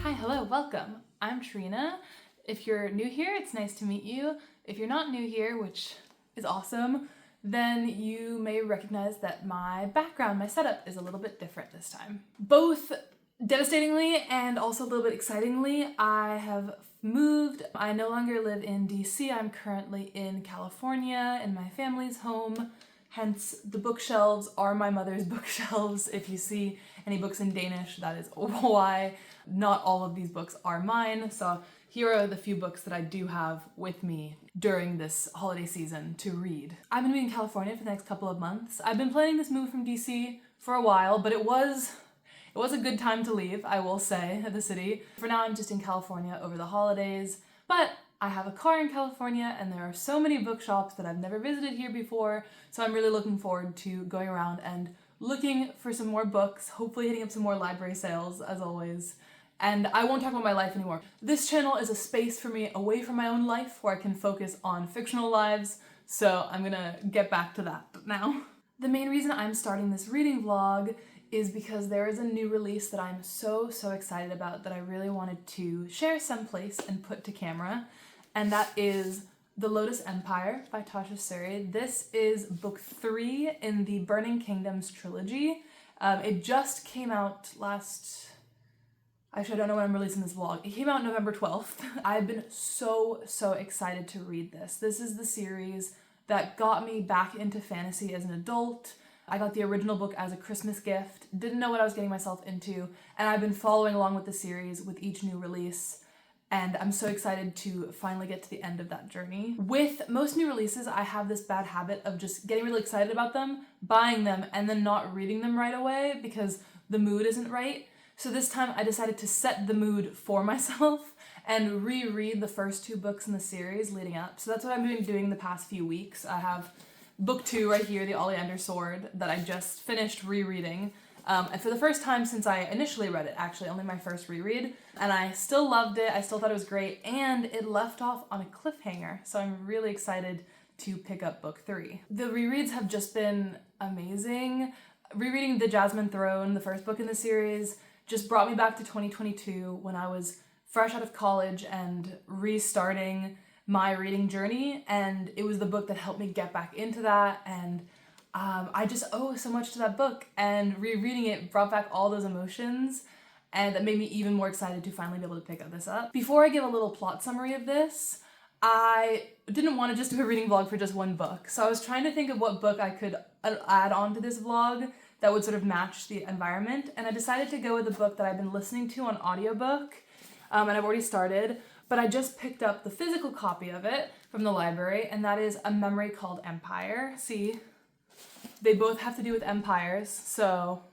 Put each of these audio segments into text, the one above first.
Hi, hello, welcome. I'm Trina. If you're new here, it's nice to meet you. If you're not new here, which is awesome, then you may recognize that my background, my setup is a little bit different this time. Both devastatingly and also a little bit excitingly, I have moved. I no longer live in DC. I'm currently in California in my family's home. Hence, the bookshelves are my mother's bookshelves. If you see any books in Danish, that is why. Not all of these books are mine, so here are the few books that I do have with me during this holiday season to read. I'm gonna be in California for the next couple of months. I've been planning this move from DC for a while, but it was a good time to leave, I will say, the city. For now, I'm just in California over the holidays, but I have a car in California and there are so many bookshops that I've never visited here before, so I'm really looking forward to going around and looking for some more books, hopefully hitting up some more library sales, as always. And I won't talk about my life anymore. This channel is a space for me away from my own life where I can focus on fictional lives, so I'm gonna get back to that now. The main reason I'm starting this reading vlog is because there is a new release that I'm so excited about that I really wanted to share someplace and put to camera, and that is The Lotus Empire by Tasha Suri. This is book 3 in the Burning Kingdoms trilogy. It just came out Actually, I don't know when I'm releasing this vlog. It came out November 12th. I've been so excited to read this. This is the series that got me back into fantasy as an adult. I got the original book as a Christmas gift, didn't know what I was getting myself into, and I've been following along with the series with each new release, and I'm so excited to finally get to the end of that journey. With most new releases, I have this bad habit of just getting really excited about them, buying them, and then not reading them right away because the mood isn't right. So this time I decided to set the mood for myself and reread the first 2 books in the series leading up. So that's what I've been doing the past few weeks. I have book 2 right here, the Oleander sword, that I just finished rereading. And for the first time since I initially read it, actually, only my first reread, and I still loved it, I still thought it was great, and it left off on a cliffhanger, so I'm really excited to pick up book 3. The rereads have just been amazing. Rereading The Jasmine Throne, the first book in the series, just brought me back to 2022 when I was fresh out of college and restarting my reading journey, and it was the book that helped me get back into that, and I just owe so much to that book, and rereading it brought back all those emotions, and that made me even more excited to finally be able to pick this up. Before I give a little plot summary of this, I didn't want to just do a reading vlog for just one book, so I was trying to think of what book I could add on to this vlog that would sort of match the environment, and I decided to go with a book that I've been listening to on audiobook, and I've already started, but I just picked up the physical copy of it from the library, and that is A Memory Called Empire. See, they both have to do with empires, so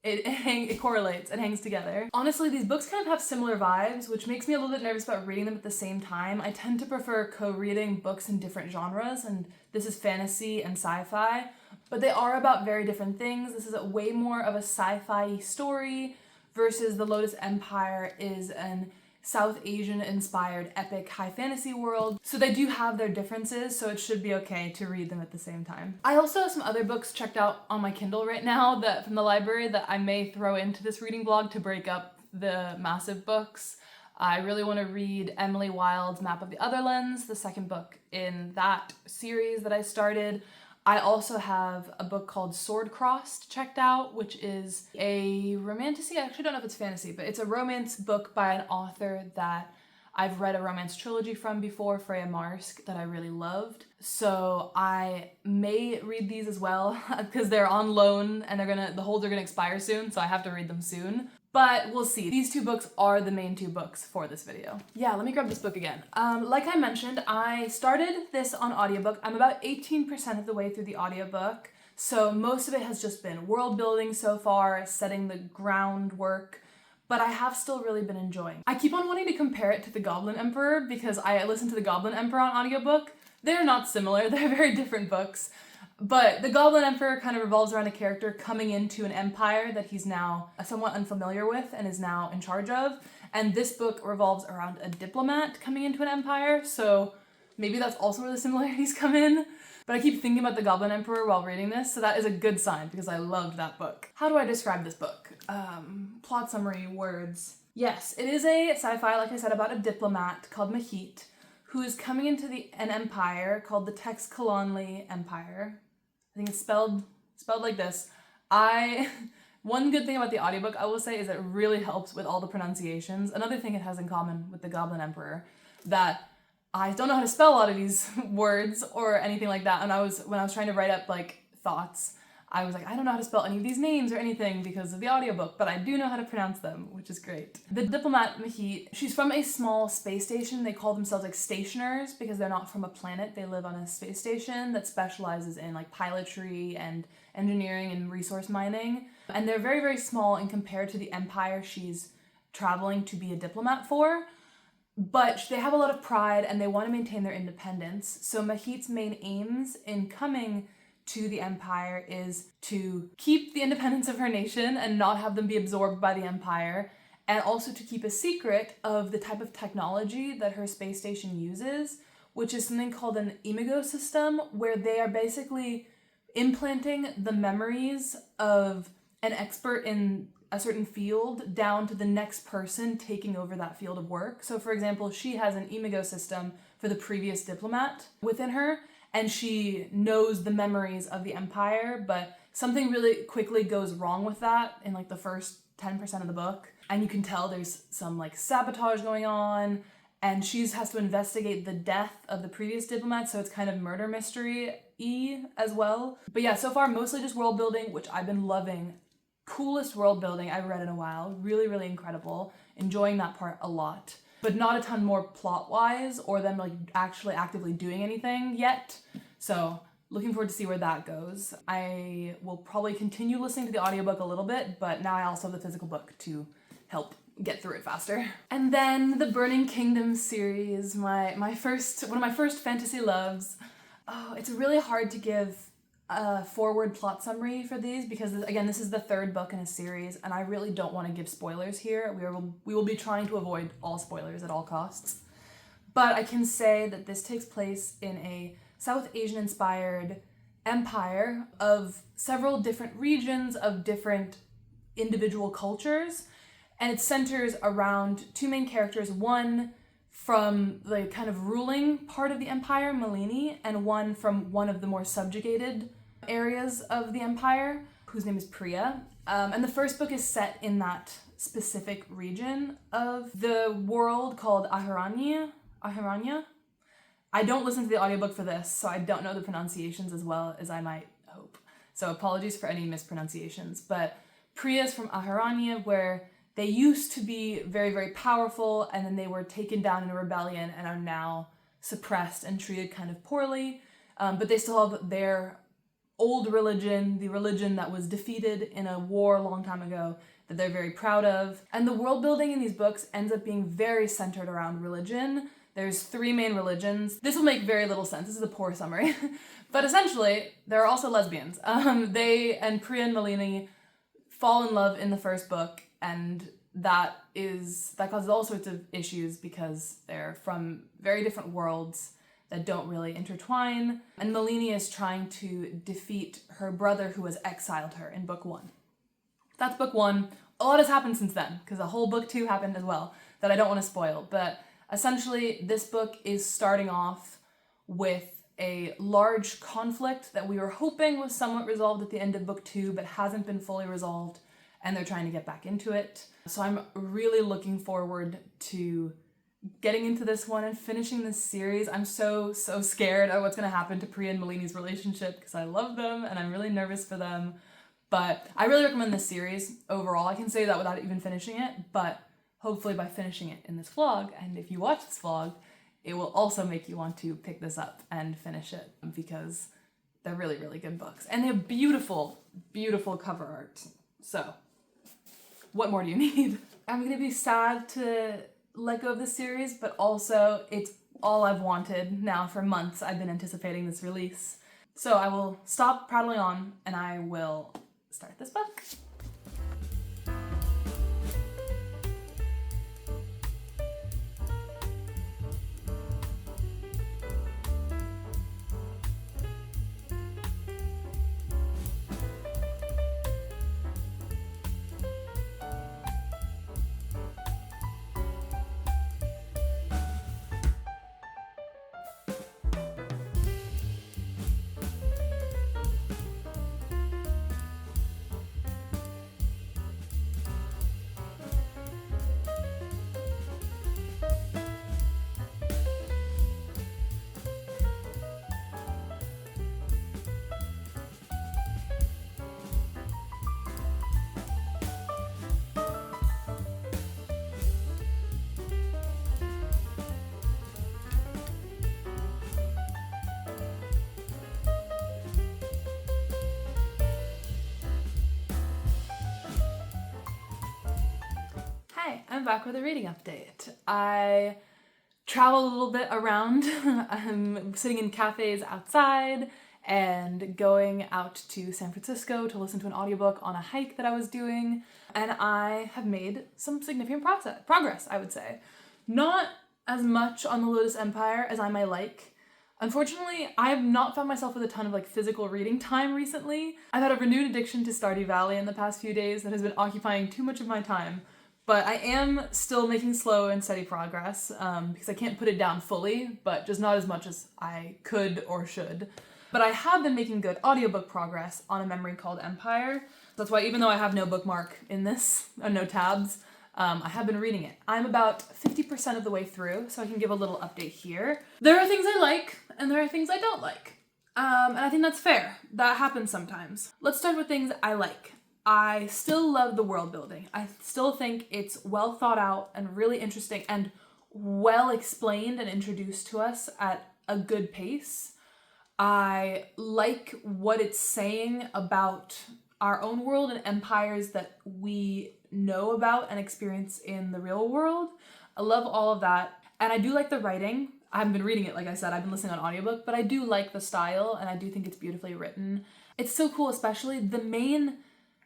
it correlates, it hangs together. Honestly, these books kind of have similar vibes, which makes me a little bit nervous about reading them at the same time. I tend to prefer co-reading books in different genres, and this is fantasy and sci-fi, but they are about very different things. This is way more of a sci-fi story versus The Lotus Empire is an South Asian inspired epic high fantasy world. So they do have their differences, so it should be okay to read them at the same time. I also have some other books checked out on my Kindle right now that from the library that I may throw into this reading vlog to break up the massive books. I really want to read Emily Wilde's Map of the Otherlands, the second book in that series that I started. I also have a book called Sword Crossed checked out, which is a romantasy. I actually don't know if it's fantasy, but it's a romance book by an author that I've read a romance trilogy from before, Freya Marske, that I really loved. So I may read these as well because they're on loan and the holds are gonna expire soon, so I have to read them soon. But we'll see. These 2 books are the main 2 books for this video. Yeah, let me grab this book again. Like I mentioned, I started this on audiobook. I'm about 18% of the way through the audiobook, so most of it has just been world building so far, setting the groundwork, but I have still really been enjoying. I keep on wanting to compare it to The Goblin Emperor because I listened to The Goblin Emperor on audiobook. They're not similar, they're very different books. But The Goblin Emperor kind of revolves around a character coming into an empire that he's now somewhat unfamiliar with and is now in charge of. And this book revolves around a diplomat coming into an empire, so maybe that's also where the similarities come in. But I keep thinking about the Goblin Emperor while reading this, so that is a good sign because I loved that book. How do I describe this book? Plot summary, words. Yes, it is a sci-fi, like I said, about a diplomat called Mahit, who is coming into an empire called the Texcolonli Empire. I think it's spelled like this. One good thing about the audiobook, I will say, is it really helps with all the pronunciations. Another thing it has in common with the Goblin Emperor, that I don't know how to spell a lot of these words or anything like that. And when I was trying to write up like thoughts, I was like, I don't know how to spell any of these names or anything because of the audiobook, but I do know how to pronounce them, which is great. The diplomat Mahit, she's from a small space station. They call themselves like stationers because they're not from a planet. They live on a space station that specializes in like pilotry and engineering and resource mining. And they're very, very small in compared to the empire she's traveling to be a diplomat for. But they have a lot of pride and they want to maintain their independence. So Mahit's main aims in coming to the empire is to keep the independence of her nation and not have them be absorbed by the empire, and also to keep a secret of the type of technology that her space station uses, which is something called an imago system, where they are basically implanting the memories of an expert in a certain field down to the next person taking over that field of work. So for example, she has an imago system for the previous diplomat within her, and she knows the memories of the empire, but something really quickly goes wrong with that in like the first 10% of the book. And you can tell there's some like sabotage going on, and she has to investigate the death of the previous diplomat, so it's kind of murder mystery-y as well. But yeah, so far mostly just world building, which I've been loving. Coolest world building I've read in a while. Really, really incredible. Enjoying that part a lot. But not a ton more plot-wise or them like actually actively doing anything yet. So looking forward to see where that goes. I will probably continue listening to the audiobook a little bit, but now I also have the physical book to help get through it faster. And then the Burning Kingdom series, one of my first fantasy loves. Oh, it's really hard to give a forward plot summary for these because, again, this is the third book in a series, and I really don't want to give spoilers here. We will be trying to avoid all spoilers at all costs. But I can say that this takes place in a South Asian-inspired empire of several different regions of different individual cultures, and it centers around two main characters, one from the kind of ruling part of the empire, Malini, and one from one of the more subjugated areas of the empire, whose name is Priya. And the first book is set in that specific region of the world called Ahiranya. I don't listen to the audiobook for this, so I don't know the pronunciations as well as I might hope. So apologies for any mispronunciations. But Priya is from Ahiranya, where they used to be very, very powerful, and then they were taken down in a rebellion and are now suppressed and treated kind of poorly. But they still have their old religion, the religion that was defeated in a war a long time ago, that they're very proud of. And the world building in these books ends up being very centered around religion. There's three main religions. This will make very little sense. This is a poor summary. But essentially, there are also lesbians. They and Priya and Malini fall in love in the first book, and that causes all sorts of issues because they're from very different worlds that don't really intertwine. And Malini is trying to defeat her brother who has exiled her in book one. That's book one. A lot has happened since then, because a whole book two happened as well that I don't want to spoil. But essentially, this book is starting off with a large conflict that we were hoping was somewhat resolved at the end of book two, but hasn't been fully resolved, and they're trying to get back into it. So I'm really looking forward to getting into this one and finishing this series. I'm so scared of what's going to happen to Priya and Malini's relationship because I love them and I'm really nervous for them. But I really recommend this series overall. I can say that without even finishing it, but hopefully by finishing it in this vlog, and if you watch this vlog, it will also make you want to pick this up and finish it because they're really, really good books. And they have beautiful, beautiful cover art. So what more do you need? I'm gonna be sad to let go of this series, but also it's all I've wanted now for months. I've been anticipating this release. So I will stop prattling on and I will start this book. Hi, I'm back with a reading update. I traveled a little bit around. I'm sitting in cafes outside and going out to San Francisco to listen to an audiobook on a hike that I was doing, and I have made some significant progress, I would say. Not as much on the Lotus Empire as I might like. Unfortunately, I have not found myself with a ton of physical reading time recently. I've had a renewed addiction to Stardew Valley in the past few days that has been occupying too much of my time. But I am still making slow and steady progress because I can't put it down fully, but just not as much as I could or should. But I have been making good audiobook progress on A Memory Called Empire. That's why even though I have no bookmark in this, no tabs, I have been reading it. I'm about 50% of the way through, so I can give a little update here. There are things I like, and there are things I don't like. And I think that's fair. That happens sometimes. Let's start with things I like. I still love the world building. I still think it's well thought out and really interesting and well explained and introduced to us at a good pace. I like what it's saying about our own world and empires that we know about and experience in the real world. I love all of that. And I do like the writing. I haven't been reading it, like I said, I've been listening on audiobook, but I do like the style and I do think it's beautifully written. It's so cool, especially the main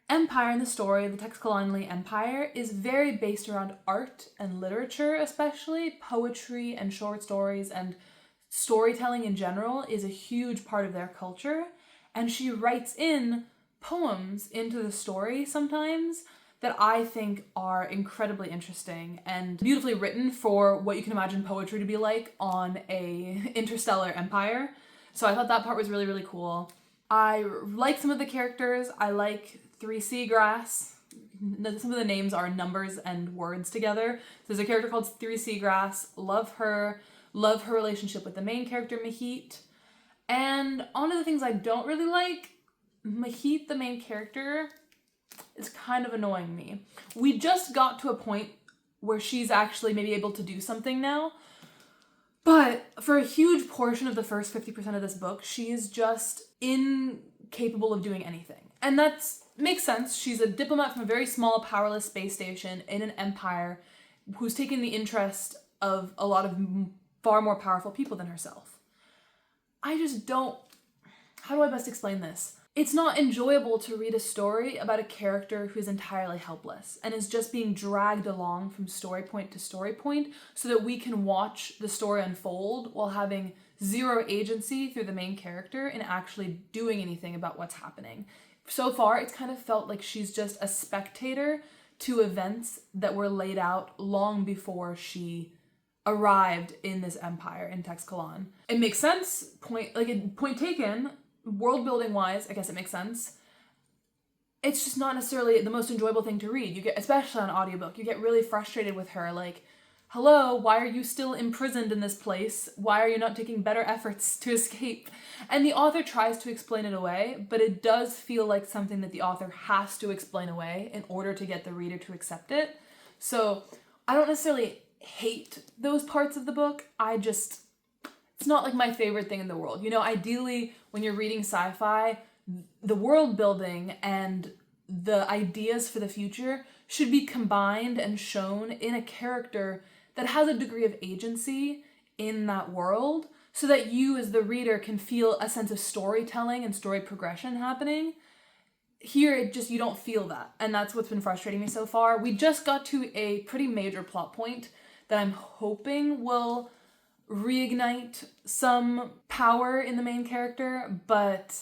empire in the story, the Texcolonli Empire, is very based around art and literature, especially poetry and short stories, and storytelling in general is a huge part of their culture. And she writes in poems into the story sometimes that I think are incredibly interesting and beautifully written for what you can imagine poetry to be like on a interstellar empire. So I thought that part was really, really cool. I like some of the characters. I like 3 Seagrass. Some of the names are numbers and words together. So there's a character called 3 Seagrass. Love her relationship with the main character, Mahit. And on to the things I don't really like. Mahit, the main character, is kind of annoying me. We just got to a point where she's actually maybe able to do something now. But for a huge portion of the first 50% of this book, she is just incapable of doing anything. And that's makes sense. She's a diplomat from a very small, powerless space station in an empire who's taken the interest of a lot of far more powerful people than herself. I just don't... How do I best explain this? It's not enjoyable to read a story about a character who's entirely helpless and is just being dragged along from story point to story point so that we can watch the story unfold while having zero agency through the main character and actually doing anything about what's happening. So far, it's kind of felt like she's just a spectator to events that were laid out long before she arrived in this empire in Texcolon. It makes sense, point taken, world building wise, I guess it makes sense. It's just not necessarily the most enjoyable thing to read. You get, especially on audiobook, you get really frustrated with her, like, hello, why are you still imprisoned in this place? Why are you not taking better efforts to escape? And the author tries to explain it away, but it does feel like something that the author has to explain away in order to get the reader to accept it. So I don't necessarily hate those parts of the book. It's not like my favorite thing in the world. You know, ideally, when you're reading sci-fi, the world building and the ideas for the future should be combined and shown in a character that has a degree of agency in that world so that you as the reader can feel a sense of storytelling and story progression happening. Here, you don't feel that, and that's what's been frustrating me so far. We just got to a pretty major plot point that I'm hoping will reignite some power in the main character, but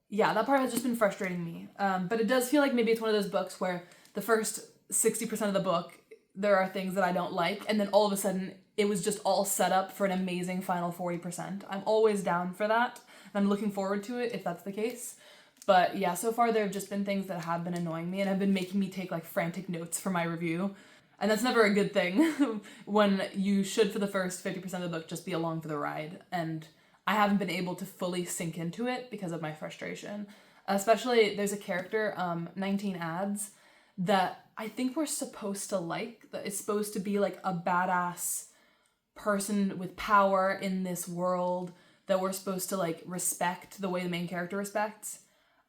yeah, that part has just been frustrating me. But it does feel like maybe it's one of those books where the first 60% of the book, there are things that I don't like, and then all of a sudden, it was just all set up for an amazing final 40%. I'm always down for that, and I'm looking forward to it if that's the case. But yeah, so far there have just been things that have been annoying me and have been making me take frantic notes for my review. And that's never a good thing when you should, for the first 50% of the book, just be along for the ride. And I haven't been able to fully sink into it because of my frustration. Especially, there's a character, 19 Ads, that I think we're supposed to like. That it's supposed to be like a badass person with power in this world that we're supposed to respect the way the main character respects.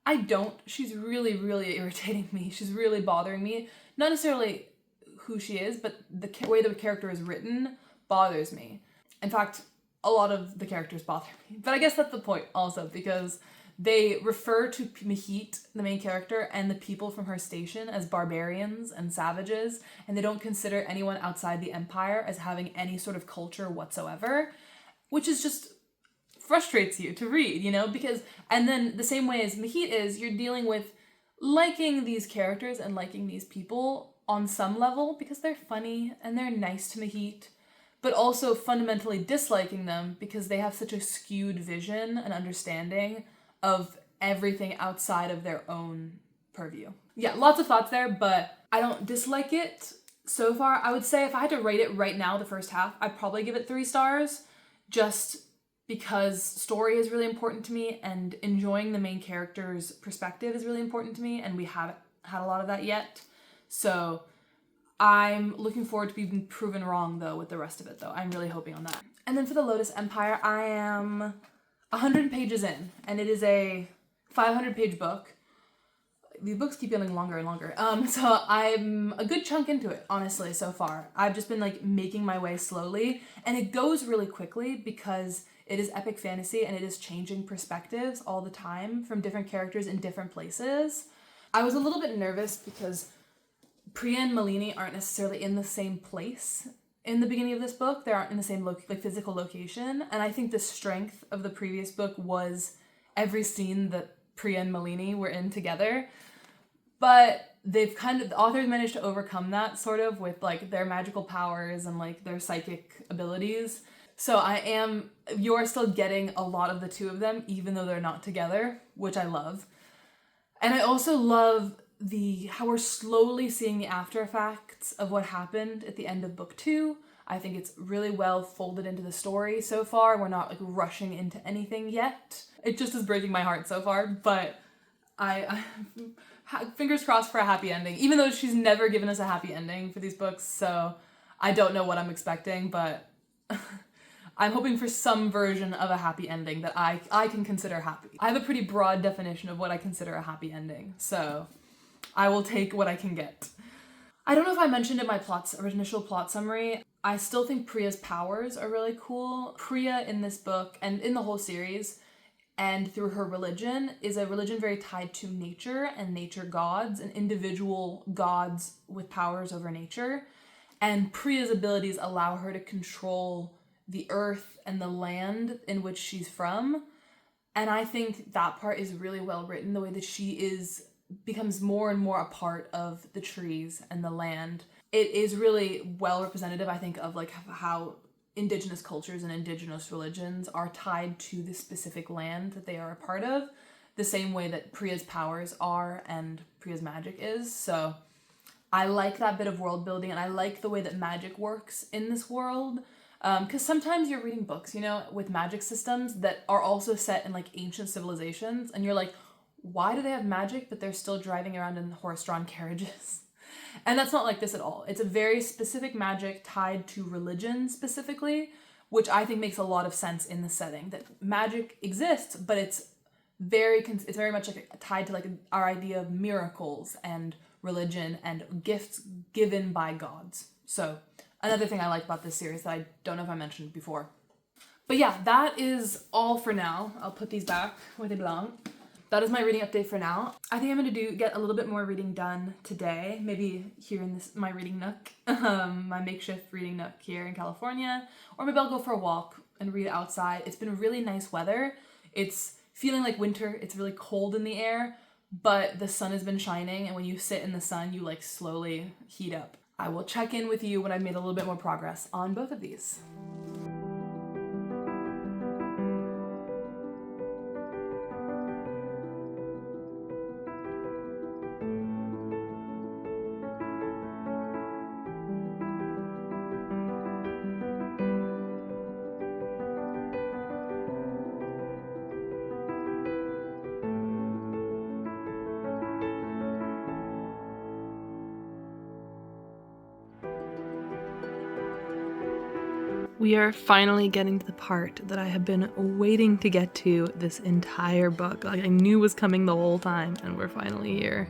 I don't. She's really, really irritating me. She's really bothering me. Not necessarily who she is, but the way the character is written bothers me. In fact, a lot of the characters bother me. But I guess that's the point also, because they refer to Mahit, the main character, and the people from her station as barbarians and savages, and they don't consider anyone outside the Empire as having any sort of culture whatsoever, which is just frustrates you to read, you know, because, and then the same way as Mahit is, you're dealing with liking these characters and liking these people on some level because they're funny and they're nice to Mahit, but also fundamentally disliking them because they have such a skewed vision and understanding of everything outside of their own purview. Yeah, lots of thoughts there, but I don't dislike it so far. I would say if I had to rate it right now, the first half, I'd probably give it 3 stars, just because story is really important to me and enjoying the main character's perspective is really important to me, and we haven't had a lot of that yet. So I'm looking forward to being proven wrong, though, with the rest of it, though. I'm really hoping on that. And then for the Lotus Empire, I am 100 pages in, and it is a 500-page book. These books keep getting longer and longer. So I'm a good chunk into it, honestly, so far. I've just been, like, making my way slowly, and it goes really quickly because it is epic fantasy, and it is changing perspectives all the time from different characters in different places. I was a little bit nervous because Priya and Malini aren't necessarily in the same place in the beginning of this book. They aren't in the same physical location, and I think the strength of the previous book was every scene that Priya and Malini were in together. But the authors managed to overcome that sort of with like their magical powers and like their psychic abilities. So you're still getting a lot of the two of them, even though they're not together, which I love. And I also love how we're slowly seeing the after effects of what happened at the end of book 2. I think it's really well folded into the story so far. We're not like rushing into anything yet. It just is breaking my heart so far, but I fingers crossed for a happy ending, even though she's never given us a happy ending for these books, so I don't know what I'm expecting, but I'm hoping for some version of a happy ending that I can consider happy. I have a pretty broad definition of what I consider a happy ending, so I will take what I can get. I don't know if I mentioned in my initial plot summary, I still think Priya's powers are really cool. Priya in this book, and in the whole series, and through her religion, is a religion very tied to nature and nature gods and individual gods with powers over nature. And Priya's abilities allow her to control the earth and the land in which she's from. And I think that part is really well written, the way that she becomes more and more a part of the trees and the land. It is really well representative, I think, of like how indigenous cultures and indigenous religions are tied to the specific land that they are a part of, the same way that Priya's powers are and Priya's magic is. So I like that bit of world building, and I like the way that magic works in this world. Because sometimes you're reading books, you know, with magic systems that are also set in like ancient civilizations, and you're like, why do they have magic but they're still driving around in horse-drawn carriages? And that's not like this at all. It's a very specific magic tied to religion specifically, which I think makes a lot of sense in the setting. That magic exists, but it's very much like tied to like our idea of miracles and religion and gifts given by gods. So another thing I like about this series that I don't know if I mentioned before. But yeah, that is all for now. I'll put these back where they belong. That is my reading update for now. I think I'm going to get a little bit more reading done today, maybe here in my reading nook, my makeshift reading nook here in California, or maybe I'll go for a walk and read outside. It's been really nice weather. It's feeling like winter. It's really cold in the air, but the sun has been shining, and when you sit in the sun, you like slowly heat up. I will check in with you when I've made a little bit more progress on both of these. We are finally getting to the part that I have been waiting to get to this entire book. Like I knew was coming the whole time, and we're finally here.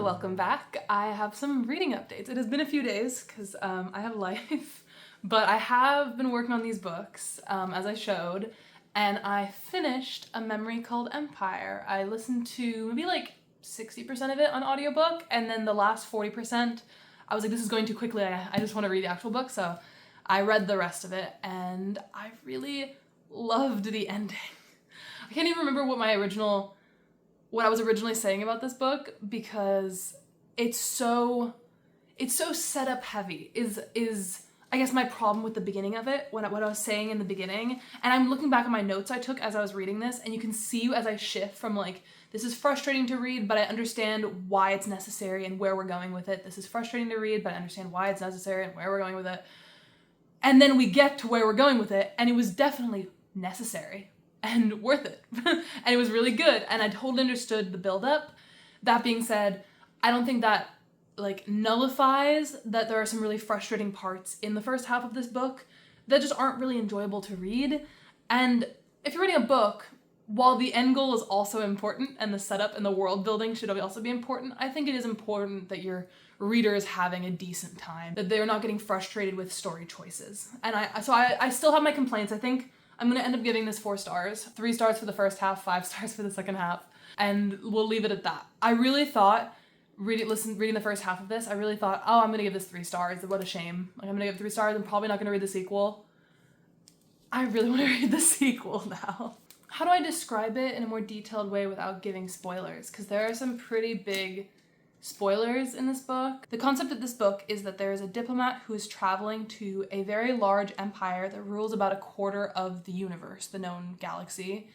welcome back. I have some reading updates. It has been a few days because I have life, but I have been working on these books, as I showed, and I finished A Memory Called Empire. I listened to maybe like 60% of it on audiobook, and then the last 40%, I was like, this is going too quickly, I just want to read the actual book, so I read the rest of it, and I really loved the ending. I can't even remember what I was originally saying about this book, because it's so setup heavy is I guess my problem with the beginning of it, what I was saying in the beginning. And I'm looking back at my notes I took as I was reading this, and you can see as I shift from like, this is frustrating to read, but I understand why it's necessary and where we're going with it. This is frustrating to read, but I understand why it's necessary and where we're going with it. And then we get to where we're going with it, and it was definitely necessary and worth it. And it was really good, and I totally understood the buildup. That being said, I don't think that like nullifies that there are some really frustrating parts in the first half of this book that just aren't really enjoyable to read. And if you're reading a book, while the end goal is also important and the setup and the world building should also be important, I think it is important that your reader is having a decent time, that they're not getting frustrated with story choices. And I still have my complaints. I think I'm gonna end up giving this 4 stars, 3 stars for the first half, 5 stars for the second half, and we'll leave it at that. I really thought, reading the first half of this, I really thought, oh, I'm gonna give this 3 stars. What a shame. Like, I'm gonna give it 3 stars. I'm probably not gonna read the sequel. I really want to read the sequel now. How do I describe it in a more detailed way without giving spoilers? Because there are some pretty big spoilers in this book. The concept of this book is that there is a diplomat who is traveling to a very large empire that rules about a quarter of the universe, the known galaxy,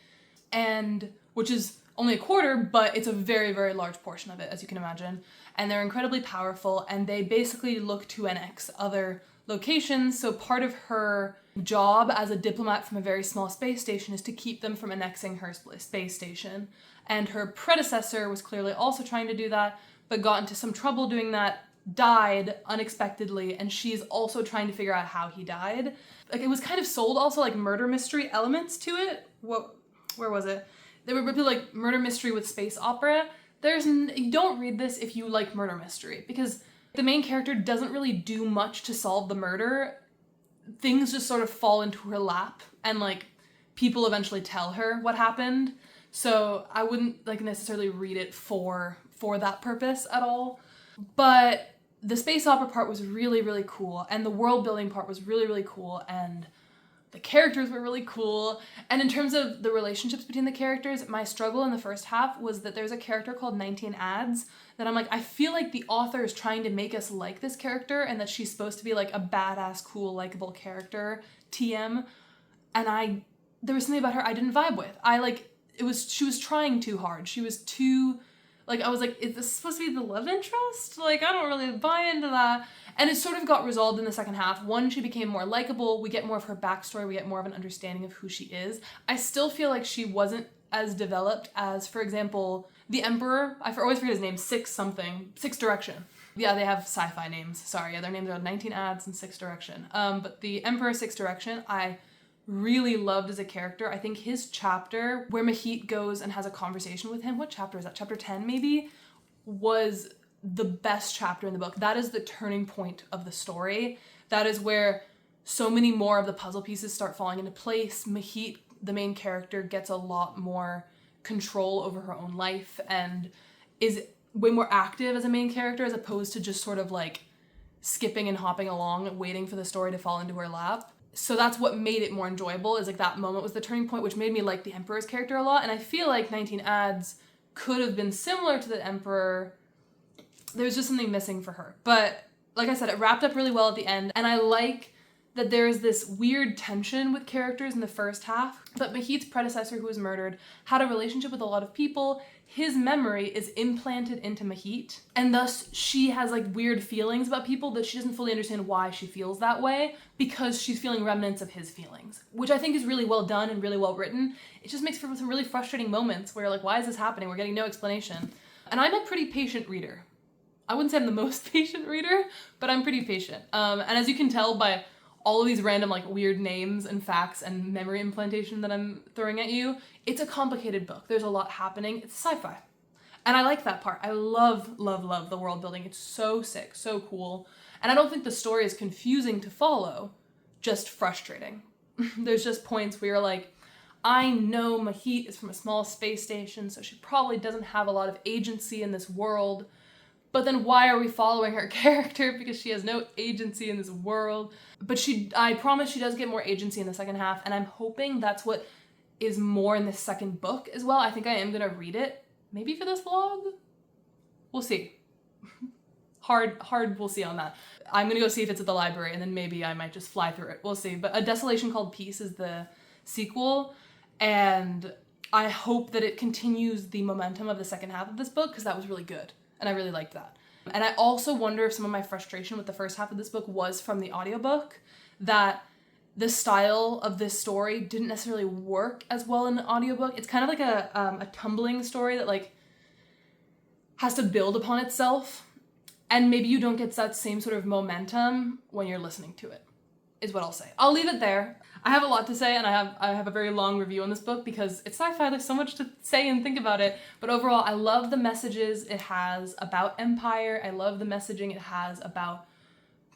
and which is only a quarter, but it's a very, very large portion of it, as you can imagine. And they're incredibly powerful, and they basically look to annex other locations. So part of her job as a diplomat from a very small space station is to keep them from annexing her space station. And her predecessor was clearly also trying to do that, but got into some trouble doing that, died unexpectedly, and she's also trying to figure out how he died. Like, it was kind of sold also like murder mystery elements to it. Where was it? They were really like murder mystery with space opera. You don't read this if you like murder mystery, because the main character doesn't really do much to solve the murder. Things just sort of fall into her lap, and like people eventually tell her what happened. So I wouldn't like necessarily read it for that purpose at all. But the space opera part was really, really cool, and the world building part was really, really cool, and the characters were really cool. And in terms of the relationships between the characters, my struggle in the first half was that there's a character called 19 Ads that I'm like, I feel like the author is trying to make us like this character, and that she's supposed to be like a badass, cool, likable character, TM. And there was something about her I didn't vibe with. She was trying too hard. She was too, like, I was like, is this supposed to be the love interest? Like, I don't really buy into that. And it sort of got resolved in the second half. One, she became more likable. We get more of her backstory. We get more of an understanding of who she is. I still feel like she wasn't as developed as, for example, the Emperor. I always forget his name, Six Direction. Yeah, they have sci-fi names. Sorry, yeah, their names are 19 Ads and Six Direction. But the Emperor Six Direction, I really loved as a character. I think his chapter where Mahit goes and has a conversation with him, what chapter is that? Chapter 10 maybe? Was the best chapter in the book. That is the turning point of the story. That is where so many more of the puzzle pieces start falling into place. Mahit, the main character, gets a lot more control over her own life and is way more active as a main character, as opposed to just sort of like skipping and hopping along, waiting for the story to fall into her lap. So that's what made it more enjoyable, is like that moment was the turning point, which made me like the Emperor's character a lot. And I feel like 19 Ads could have been similar to the Emperor. There's just something missing for her. But like I said, it wrapped up really well at the end. And I like that there is this weird tension with characters in the first half. But Mahit's predecessor, who was murdered, had a relationship with a lot of people. His memory is implanted into Mahit, and thus she has like weird feelings about people that she doesn't fully understand why she feels that way, because she's feeling remnants of his feelings, which I think is really well done and really well written. It just makes for some really frustrating moments where like, why is this happening? We're getting no explanation. And I'm a pretty patient reader. I wouldn't say I'm the most patient reader, but I'm pretty patient. And as you can tell by all of these random like weird names and facts and memory implantation that I'm throwing at you, it's a complicated book. There's a lot happening. It's sci-fi. And I like that part. I love the world building. It's so sick, so cool. And I don't think the story is confusing to follow, just frustrating. There's just points where you're like, I know Mahit is from a small space station, so she probably doesn't have a lot of agency in this world. But then why are we following her character? Because she has no agency in this world. But I promise she does get more agency in the second half, and I'm hoping that's what is more in the second book as well. I think I am gonna read it, maybe for this vlog? We'll see. Hard, we'll see on that. I'm gonna go see if it's at the library, and then maybe I might just fly through it. We'll see. But A Desolation Called Peace is the sequel, and I hope that it continues the momentum of the second half of this book, because that was really good, and I really liked that. And I also wonder if some of my frustration with the first half of this book was from the audiobook, that the style of this story didn't necessarily work as well in the audiobook. It's kind of like a tumbling story that like has to build upon itself, and maybe you don't get that same sort of momentum when you're listening to it, is what I'll say. I'll leave it there. I have a lot to say, and I have a very long review on this book because it's sci-fi, there's so much to say and think about it. But overall, I love the messages it has about empire. I love the messaging it has about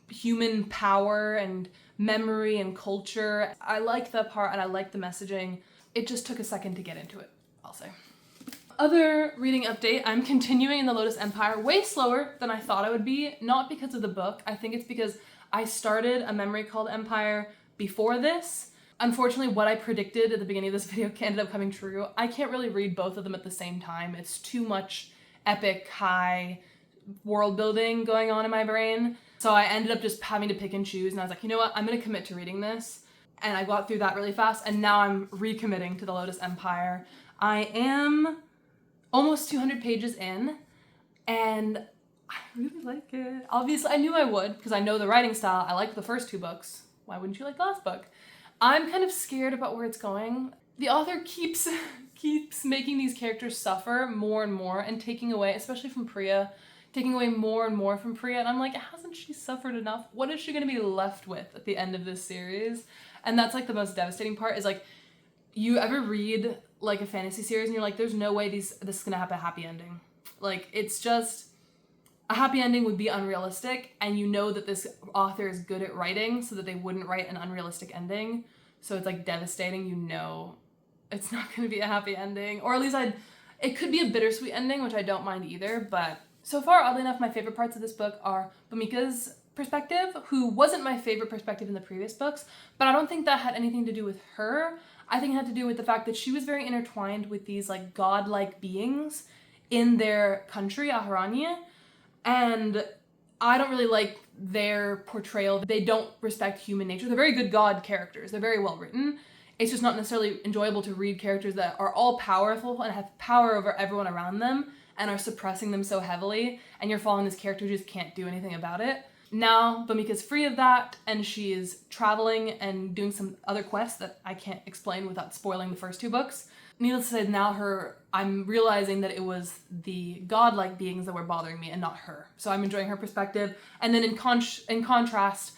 human power and memory and culture. I like that part, and I like the messaging. It just took a second to get into it, I'll say. Other reading update, I'm continuing in the Lotus Empire way slower than I thought I would be, not because of the book. I think it's because I started A Memory Called Empire before this. Unfortunately, what I predicted at the beginning of this video ended up coming true. I can't really read both of them at the same time. It's too much epic, high world building going on in my brain. So I ended up just having to pick and choose, and I was like, you know what, I'm gonna commit to reading this. And I got through that really fast, and now I'm recommitting to the Lotus Empire. I am almost 200 pages in, and I really like it. Obviously, I knew I would, because I know the writing style. I liked the first two books. Why wouldn't you like the last book? I'm kind of scared about where it's going. The author keeps making these characters suffer more and more, and taking away, especially from Freya, taking away more and more from Freya, and I'm like, hasn't she suffered enough? What is she gonna be left with at the end of this series? And that's like the most devastating part, is like, you ever read like a fantasy series and you're like, there's no way this is gonna have a happy ending. Like, it's just, a happy ending would be unrealistic, and you know that this author is good at writing so that they wouldn't write an unrealistic ending. So it's like devastating, you know it's not gonna be a happy ending. Or at least it could be a bittersweet ending, which I don't mind either, but so far, oddly enough, my favorite parts of this book are Bhumika's perspective, who wasn't my favorite perspective in the previous books, but I don't think that had anything to do with her. I think it had to do with the fact that she was very intertwined with these like godlike beings in their country, Aharanya, and I don't really like their portrayal. They don't respect human nature. They're very good god characters. They're very well written. It's just not necessarily enjoyable to read characters that are all powerful and have power over everyone around them and are suppressing them so heavily, and you're following this character who just can't do anything about it. Now, Bhumika's free of that, and she is traveling and doing some other quests that I can't explain without spoiling the first two books. Needless to say, now I'm realizing that it was the godlike beings that were bothering me and not her. So I'm enjoying her perspective. And then in contrast,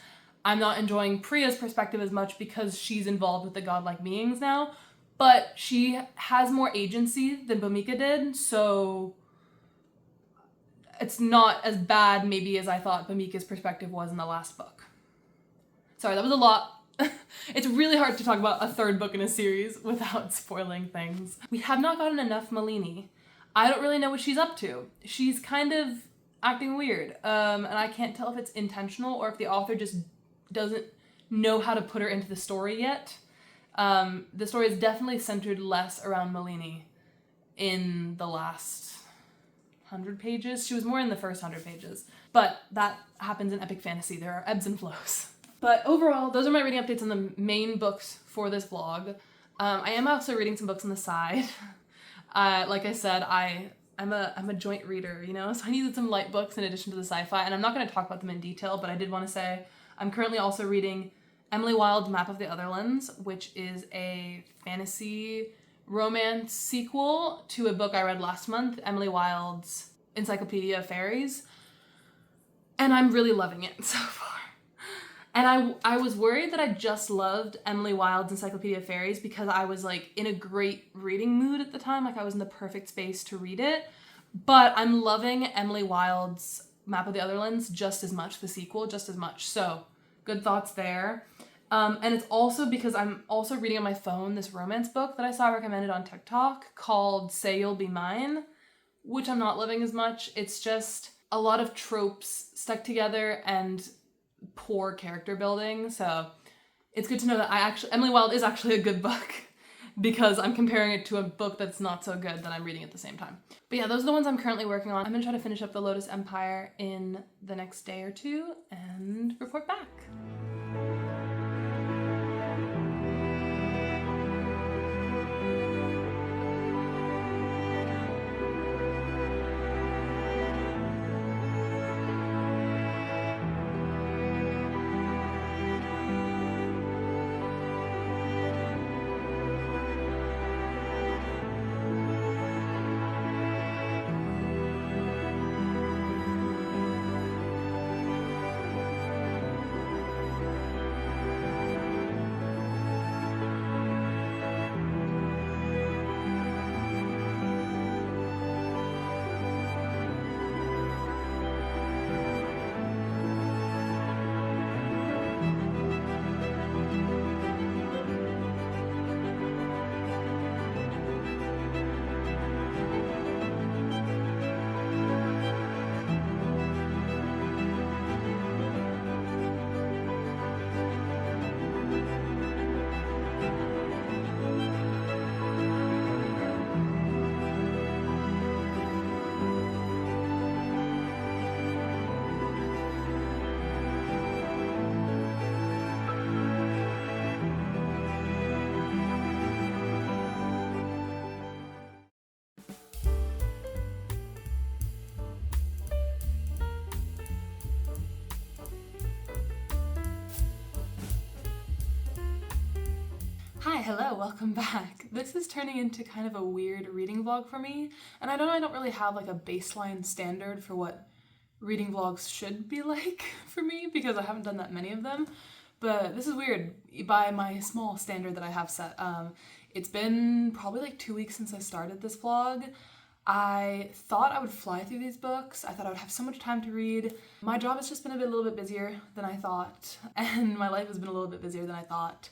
I'm not enjoying Priya's perspective as much because she's involved with the godlike beings now. But she has more agency than Bhumika did, so it's not as bad maybe as I thought Bhumika's perspective was in the last book. Sorry, that was a lot. It's really hard to talk about a third book in a series without spoiling things. We have not gotten enough Malini. I don't really know what she's up to. She's kind of acting weird, and I can't tell if it's intentional or if the author just doesn't know how to put her into the story yet. The story is definitely centered less around Malini in the last 100 pages. She was more in the first 100 pages, but that happens in epic fantasy. There are ebbs and flows. But overall, those are my reading updates on the main books for this vlog. I am also reading some books on the side. Like I said, I'm a joint reader, you know, so I needed some light books in addition to the sci-fi, and I'm not going to talk about them in detail, but I did want to say I'm currently also reading Emily Wilde's Map of the Otherlands, which is a fantasy romance sequel to a book I read last month, Emily Wilde's Encyclopedia of Fairies, and I'm really loving it so far. And I was worried that I just loved Emily Wilde's Encyclopedia of Fairies because I was like in a great reading mood at the time, like I was in the perfect space to read it, But I'm loving Emily Wilde's Map of the Otherlands just as much, the sequel just as much. So good thoughts there. And it's also because I'm also reading on my phone this romance book that I saw recommended on TikTok called Say You'll Be Mine, which I'm not loving as much. It's just a lot of tropes stuck together and poor character building. So it's good to know that Emily Wilde is actually a good book because I'm comparing it to a book that's not so good that I'm reading at the same time. But yeah, those are the ones I'm currently working on. I'm gonna try to finish up the Lotus Empire in the next day or two and report back. Hi, hello, welcome back. This is turning into kind of a weird reading vlog for me, and I know I don't really have like a baseline standard for what reading vlogs should be like for me because I haven't done that many of them, but this is weird by my small standard that I have set. It's been probably like 2 weeks since I started this vlog. I thought I would fly through these books. I thought I would have so much time to read. My job has just been a little bit busier than I thought, and my life has been a little bit busier than I thought.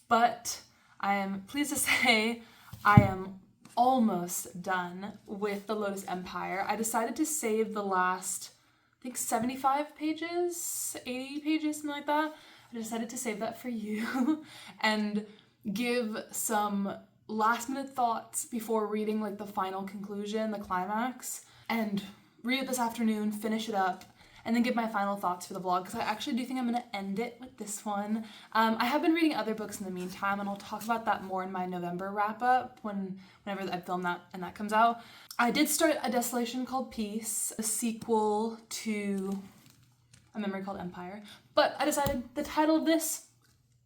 But I am pleased to say I am almost done with the Lotus Empire. I decided to save the last, I think 75 pages, 80 pages, something like that. I decided to save that for you and give some last minute thoughts before reading like the final conclusion, the climax, and read it this afternoon, finish it up, and then give my final thoughts for the vlog, because I actually do think I'm going to end it with this one. I have been reading other books in the meantime, and I'll talk about that more in my November wrap-up whenever I film that and that comes out. I did start A Desolation Called Peace, a sequel to A Memory Called Empire, but I decided the title of this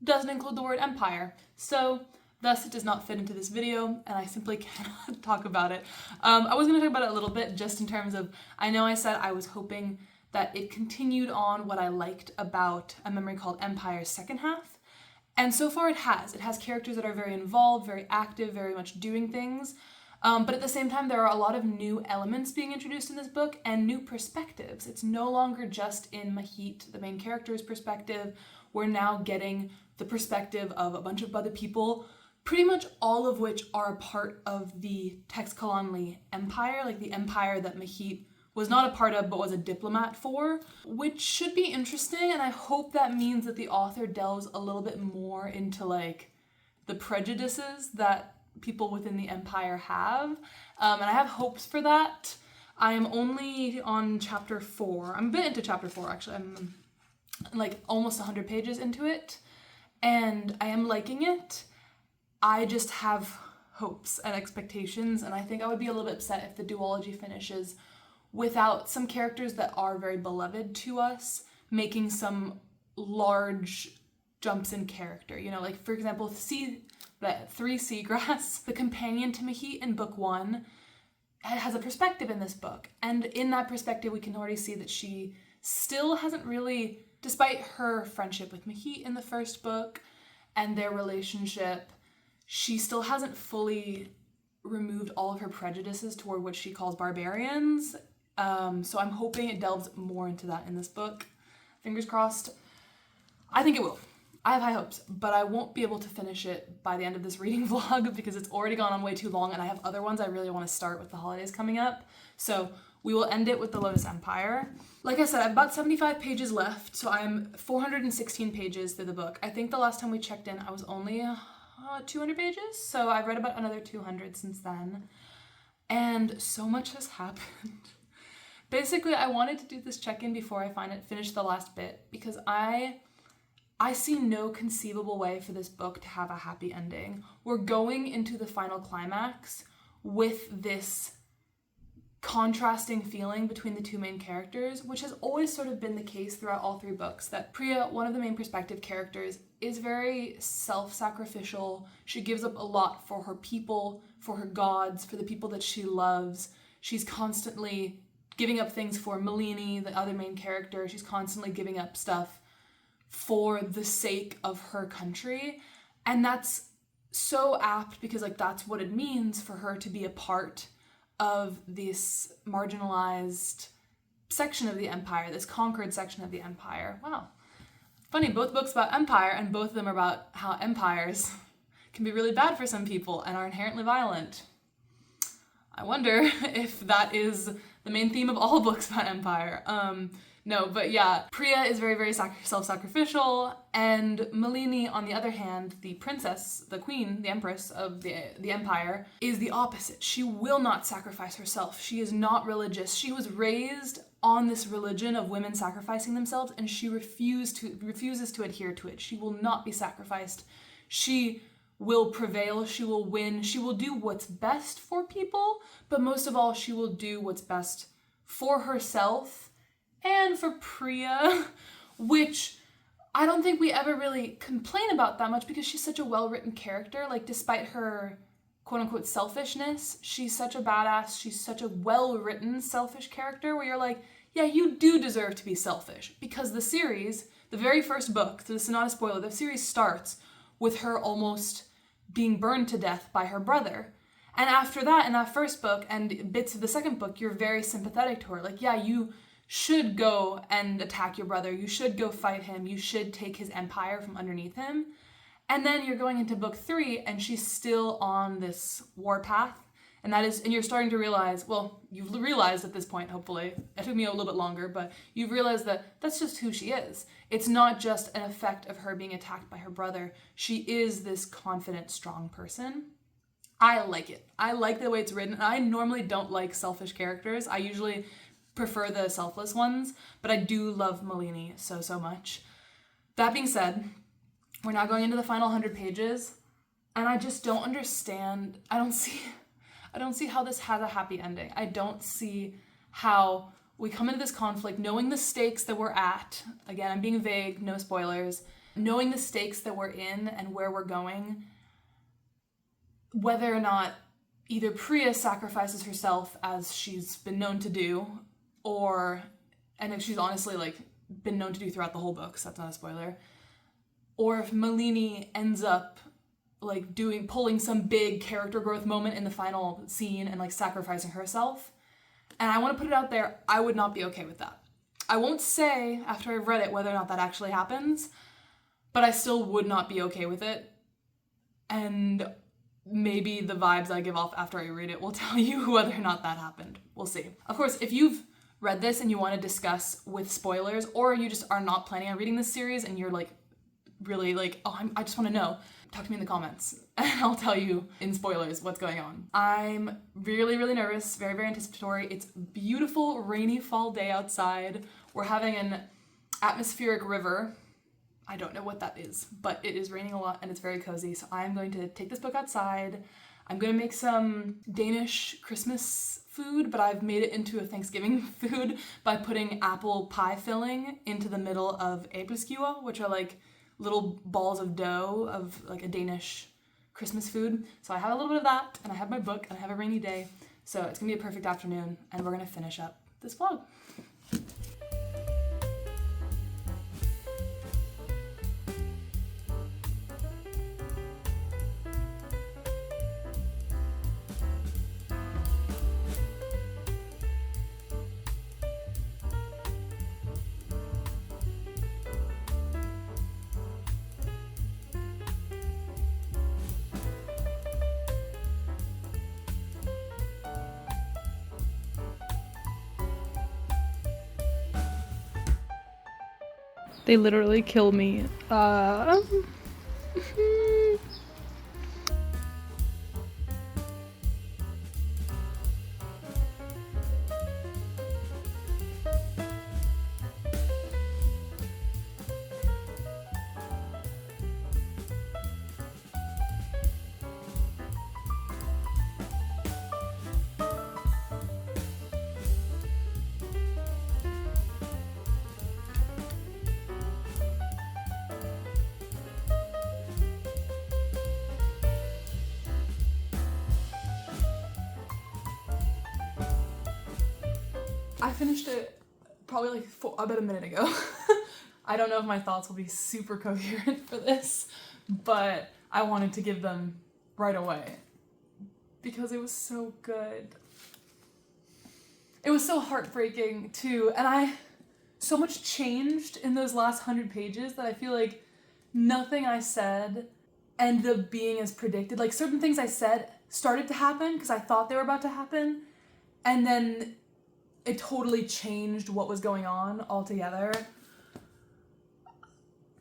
doesn't include the word empire, so thus it does not fit into this video, and I simply cannot talk about it. I was going to talk about it a little bit just in terms of, I know I said I was hoping that it continued on what I liked about A Memory Called Empire's second half. And so far it has. It has characters that are very involved, very active, very much doing things. But at the same time, there are a lot of new elements being introduced in this book and new perspectives. It's no longer just in Mahit, the main character's perspective. We're now getting the perspective of a bunch of other people, pretty much all of which are a part of the Texcalanli Empire, like the empire that Mahit was not a part of but was a diplomat for, which should be interesting, and I hope that means that the author delves a little bit more into like the prejudices that people within the empire have, and I have hopes for that. I am only on chapter 4. I'm a bit into chapter 4 actually. I'm like almost 100 pages into it, and I am liking it. I just have hopes and expectations, and I think I would be a little bit upset if the duology finishes without some characters that are very beloved to us making some large jumps in character. You know, like for example, 3 Seagrass, the companion to Mahit in book 1, has a perspective in this book. And in that perspective, we can already see that she still hasn't really, despite her friendship with Mahit in the first book and their relationship, she still hasn't fully removed all of her prejudices toward what she calls barbarians. So I'm hoping it delves more into that in this book. Fingers crossed. I think it will. I have high hopes, but I won't be able to finish it by the end of this reading vlog because it's already gone on way too long, and I have other ones I really want to start with the holidays coming up. So we will end it with the Lotus Empire. Like I said, I have about 75 pages left, so I'm 416 pages through the book. I think the last time we checked in, I was only 200 pages, so I've read about another 200 since then, and so much has happened. Basically, I wanted to do this check-in before I finish the last bit because I see no conceivable way for this book to have a happy ending. We're going into the final climax with this contrasting feeling between the two main characters, which has always sort of been the case throughout all three books, that Freya, one of the main perspective characters, is very self-sacrificial. She gives up a lot for her people, for her gods, for the people that she loves. She's constantly giving up things for Malini, the other main character. She's constantly giving up stuff for the sake of her country. And that's so apt because like that's what it means for her to be a part of this marginalized section of the empire, this conquered section of the empire. Wow. Funny, both books about empire, and both of them are about how empires can be really bad for some people and are inherently violent. I wonder if that is the main theme of all books about empire. No, but yeah, Freya is very, very self-sacrificial, and Malini, on the other hand, the princess, the queen, the empress of the empire, is the opposite. She will not sacrifice herself. She is not religious. She was raised on this religion of women sacrificing themselves, and she refuses to adhere to it. She will not be sacrificed. She will prevail, she will win, she will do what's best for people, but most of all, she will do what's best for herself and for Freya, which I don't think we ever really complain about that much because she's such a well-written character. Like, despite her quote-unquote selfishness, she's such a badass, she's such a well-written selfish character where you're like, yeah, you do deserve to be selfish, because the series, the very first book, so this is not a spoiler, the series starts with her almost being burned to death by her brother. And after that, in that first book and bits of the second book, you're very sympathetic to her. Like, yeah, you should go and attack your brother. You should go fight him. You should take his empire from underneath him. And then you're going into book 3 and she's still on this war path. And you're starting to realize, well, you've realized at this point, hopefully, it took me a little bit longer, but you've realized that that's just who she is. It's not just an effect of her being attacked by her brother. She is this confident, strong person. I like it. I like the way it's written. I normally don't like selfish characters. I usually prefer the selfless ones, but I do love Malini so much. That being said, we're now going into the final 100 pages, and I just don't understand. I don't see how this has a happy ending. I don't see how we come into this conflict knowing the stakes that we're at. Again, I'm being vague, no spoilers. Knowing the stakes that we're in and where we're going, whether or not either Freya sacrifices herself as she's been known to do, and if she's honestly like been known to do throughout the whole book, so that's not a spoiler, or if Malini ends up like pulling some big character growth moment in the final scene and like sacrificing herself. And I want to put it out there, I would not be okay with that. I won't say after I've read it whether or not that actually happens, but I still would not be okay with it. And maybe the vibes I give off after I read it will tell you whether or not that happened. We'll see. Of course, if you've read this and you want to discuss with spoilers, or you just are not planning on reading this series and you're like really like, oh, I just want to know, talk to me in the comments and I'll tell you in spoilers what's going on. I'm really, really nervous, very, very anticipatory. It's a beautiful rainy fall day outside. We're having an atmospheric river. I don't know what that is, but it is raining a lot and it's very cozy. So I'm going to take this book outside. I'm going to make some Danish Christmas food, but I've made it into a Thanksgiving food by putting apple pie filling into the middle of æbleskivor, which are like little balls of dough of like a Danish Christmas food. So I have a little bit of that, and I have my book, and I have a rainy day. So it's gonna be a perfect afternoon, and we're gonna finish up this vlog. They literally kill me. I finished it probably like about a minute ago. I don't know if my thoughts will be super coherent for this, but I wanted to give them right away because it was so good. It was so heartbreaking too, and so much changed in those last 100 pages that I feel like nothing I said ended up being as predicted. Like certain things I said started to happen because I thought they were about to happen, and then it totally changed what was going on altogether.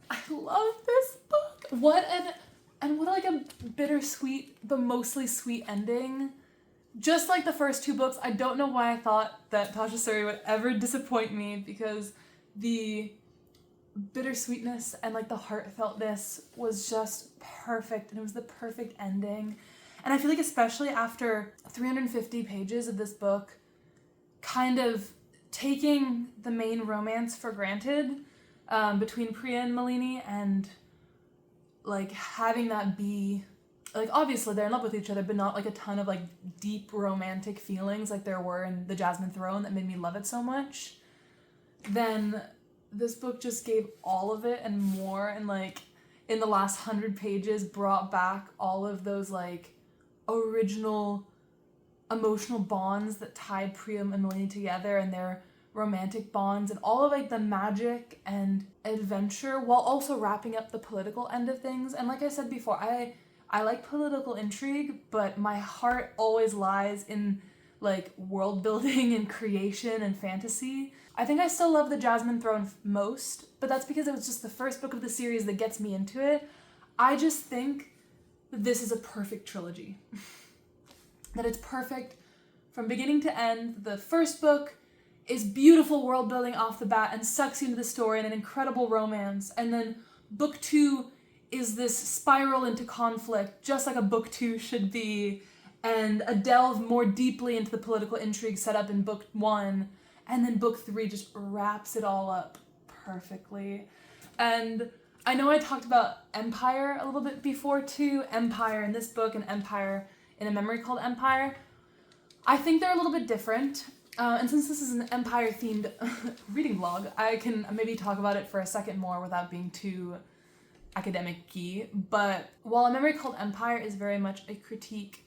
I love this book. What like a bittersweet but mostly sweet ending. Just like the first two books, I don't know why I thought that Tasha Suri would ever disappoint me, because the bittersweetness and like the heartfeltness was just perfect, and it was the perfect ending. And I feel like especially after 350 pages of this book, kind of taking the main romance for granted between Priya and Malini, and like having that be like, obviously they're in love with each other, but not like a ton of like deep romantic feelings like there were in the Jasmine Throne that made me love it so much. Then this book just gave all of it and more, and like in the last 100 pages brought back all of those like original emotional bonds that tied Priya and Malini together, and their romantic bonds, and all of like the magic and adventure, while also wrapping up the political end of things. And like I said before, I like political intrigue, but my heart always lies in like world building and creation and fantasy. I think I still love the Jasmine Throne most, but that's because it was just the first book of the series that gets me into it. I just think that this is a perfect trilogy. That it's perfect from beginning to end. The first book is beautiful world building off the bat and sucks you into the story and an incredible romance. And then book 2 is this spiral into conflict, just like a book 2 should be, and a delve more deeply into the political intrigue set up in book 1. And then book 3 just wraps it all up perfectly. And I know I talked about Empire a little bit before too. Empire in this book and Empire in A Memory Called Empire. I think they're a little bit different. And since this is an Empire-themed reading vlog, I can maybe talk about it for a second more without being too academic-y. But while A Memory Called Empire is very much a critique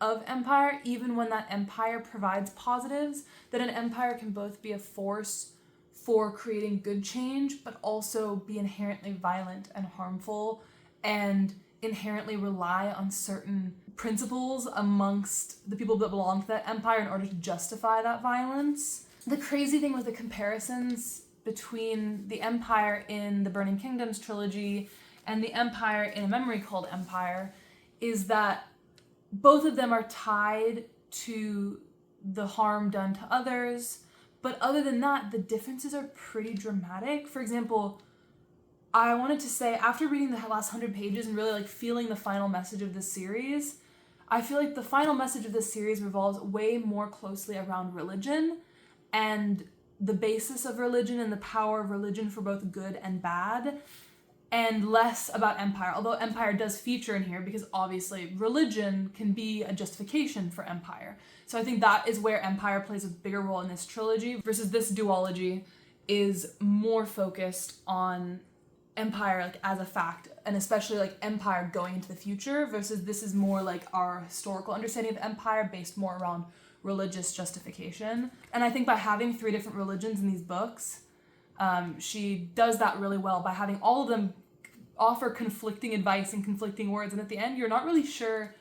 of Empire, even when that Empire provides positives, that an Empire can both be a force for creating good change, but also be inherently violent and harmful, and inherently rely on certain principles amongst the people that belong to that empire in order to justify that violence. The crazy thing with the comparisons between the Empire in the Burning Kingdoms trilogy and the Empire in A Memory Called Empire is that both of them are tied to the harm done to others, but other than that, the differences are pretty dramatic. For example, I wanted to say, after reading the last 100 pages and really like feeling the final message of this series, I feel like the final message of this series revolves way more closely around religion and the basis of religion and the power of religion for both good and bad, and less about empire, although empire does feature in here because obviously religion can be a justification for empire. So I think that is where empire plays a bigger role in this trilogy, versus this duology is more focused on empire like as a fact, and especially like empire going into the future, versus this is more like our historical understanding of empire based more around religious justification. And I think by having 3 different religions in these books, she does that really well by having all of them offer conflicting advice and conflicting words, and at the end you're not really sure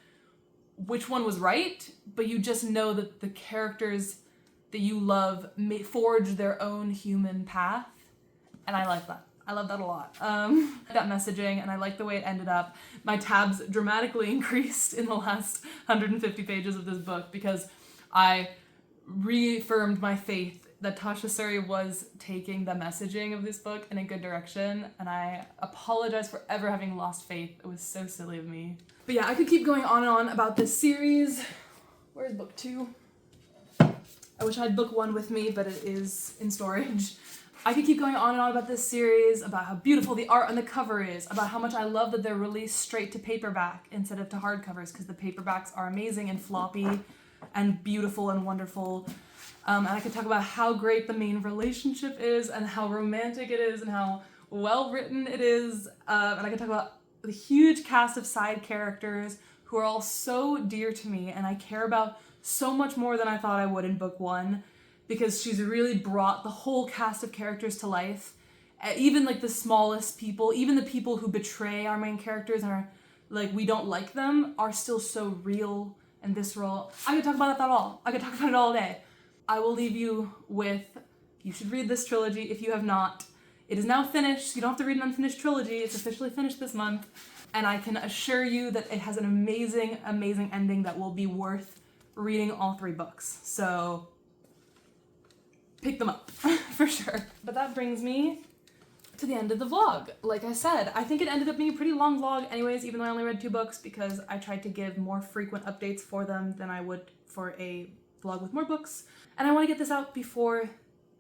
which one was right, but you just know that the characters that you love may forge their own human path, and I like that. I love that a lot. That messaging, and I like the way it ended up. My tabs dramatically increased in the last 150 pages of this book because I reaffirmed my faith that Tasha Suri was taking the messaging of this book in a good direction, and I apologize for ever having lost faith. It was so silly of me. But yeah, I could keep going on and on about this series. Where's book 2? I wish I had book 1 with me, but it is in storage. I could keep going on and on about this series, about how beautiful the art on the cover is, about how much I love that they're released straight to paperback instead of to hardcovers, because the paperbacks are amazing and floppy and beautiful and wonderful. And I could talk about how great the main relationship is and how romantic it is and how well written it is. And I could talk about the huge cast of side characters who are all so dear to me and I care about so much more than I thought I would in book 1, because she's really brought the whole cast of characters to life. Even like the smallest people, even the people who betray our main characters and are like, we don't like them, are still so real and visceral. I could talk about that all. I could talk about it all day. I will leave you with, you should read this trilogy if you have not. It is now finished. You don't have to read an unfinished trilogy. It's officially finished this month. And I can assure you that it has an amazing, amazing ending that will be worth reading all 3 books. So pick them up for sure. But that brings me to the end of the vlog. Like I said, I think it ended up being a pretty long vlog anyways, even though I only read 2 books, because I tried to give more frequent updates for them than I would for a vlog with more books. And I want to get this out before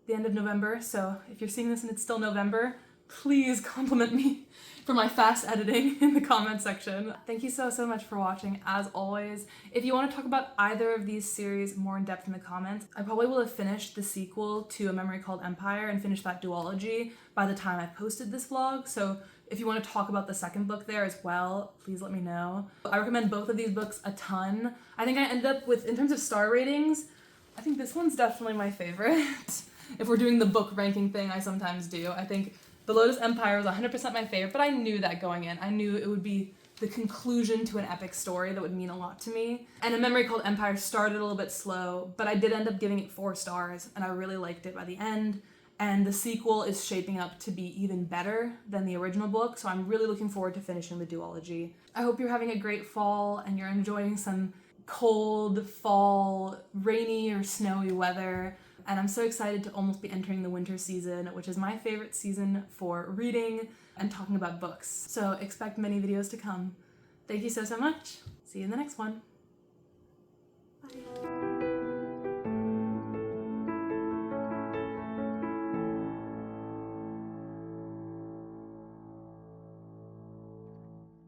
the end of November, so if you're seeing this and it's still November, please compliment me for my fast editing in the comment section. Thank you so much for watching, as always. If you want to talk about either of these series more in depth in the comments, I probably will have finished the sequel to A Memory Called Empire and finished that duology by the time I posted this vlog, so if you want to talk about the second book there as well, please let me know. I recommend both of these books a ton. I think I ended up with, in terms of star ratings, I think this one's definitely my favorite. If we're doing the book ranking thing I sometimes do, I think The Lotus Empire was 100% my favorite, but I knew that going in. I knew it would be the conclusion to an epic story that would mean a lot to me. And A Memory Called Empire started a little bit slow, but I did end up giving it 4 stars, and I really liked it by the end. And the sequel is shaping up to be even better than the original book, so I'm really looking forward to finishing the duology. I hope you're having a great fall and you're enjoying some cold fall, rainy or snowy weather. And I'm so excited to almost be entering the winter season, which is my favorite season for reading and talking about books. So expect many videos to come. Thank you so much. See you in the next one.